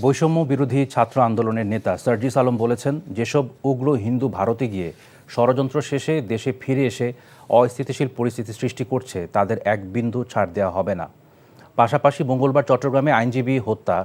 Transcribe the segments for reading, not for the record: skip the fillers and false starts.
বৈষম্য বিরোধী ছাত্র আন্দোলনের নেতা সার্জিস আলম বলেছেন, যেসব উগ্র হিন্দু ভারতে গিয়ে ষড়যন্ত্র শেষে দেশে ফিরে এসে অস্থিতিশীল পরিস্থিতি সৃষ্টি করছে তাদের এক বিন্দু ছাড় দেওয়া হবে না। পাশাপাশি মঙ্গলবার চট্টগ্রামে আইনজীবী হত্যা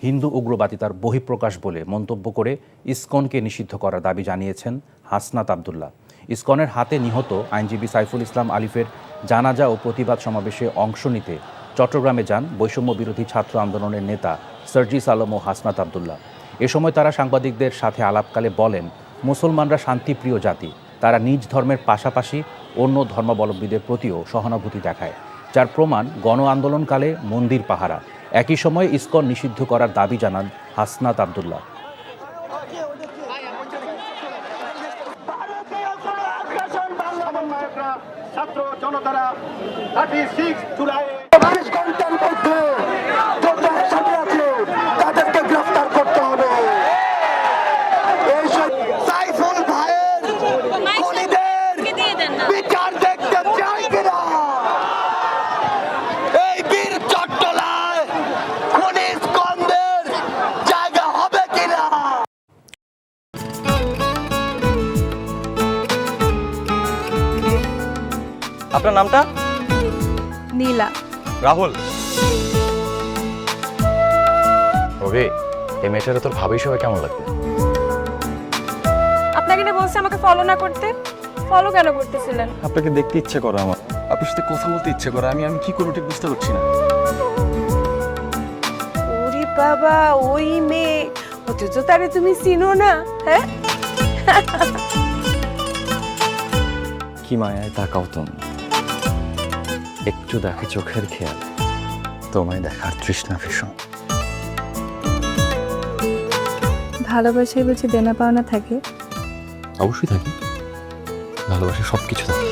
হিন্দু উগ্রবাদিতার বহিঃপ্রকাশ বলে মন্তব্য করে ইসকনকে নিষিদ্ধ করার দাবি জানিয়েছেন হাসনাত আবদুল্লাহ। ইসকনের হাতে নিহত আইনজীবী সাইফুল ইসলাম আলিফের জানাজা ও প্রতিবাদ সমাবেশে অংশ নিতে চট্টগ্রামে যান বৈষম্য বিরোধী ছাত্র আন্দোলনের নেতা সার্জিস আলম ও হাসনাত আবদুল্লাহ। এ সময় তারা সাংবাদিকদের সাথে আলাপকালে বলেন, মুসলমানরা শান্তিপ্রিয় জাতি, তারা নিজ ধর্মের পাশাপাশি অন্য ধর্মাবলম্বীদের প্রতিও সহানুভূতি দেখায়, যার প্রমাণ গণ আন্দোলনকালে মন্দির পাহারা। একই সময়ে ইসকন নিষিদ্ধ করার দাবি জানান হাসনাত আবদুল্লাহ। ছাত্র জনতারা 36 জুলাই 22 ঘন্টার মধ্যে যত একসাথে আছে তাদেরকে গ্রেফতার করতে হবে। এই সাইফুল ভাইয়ের খুনিদের বিচার দেখতে চাই কিনা? এই বীর চট্টলায় খুনি স্কন্দের জায়গা হবে কিনা? আপনার নামটা? নীলা। রাহুল। রবি, এই মেয়েটারে তোর ভাবি সবাই কেমন লাগবে? আপনাকে না বলছে আমাকে ফলো না করতে? ফলো কেন করতেছিলেন? আপনাকে দেখতে ইচ্ছে করে আমার, আপনার সাথে কথা বলতে ইচ্ছে করে। আমি কি করবো ঠিক বুঝতে পারছি না। ওরে বাবা, ওই মেয়ে, অথচ তারে তুমি চিনো না? হ্যাঁ, কি মায়ায় তাকাও তুমি, একটু দেখে চোখের খেয়াল, তোমায় দেখার তৃষ্ণা ভীষণ। ভালোবাসায় বুঝি দেনা পাওনা থাকে? অবশ্যই থাকি, ভালোবাসা সবকিছু থাকে।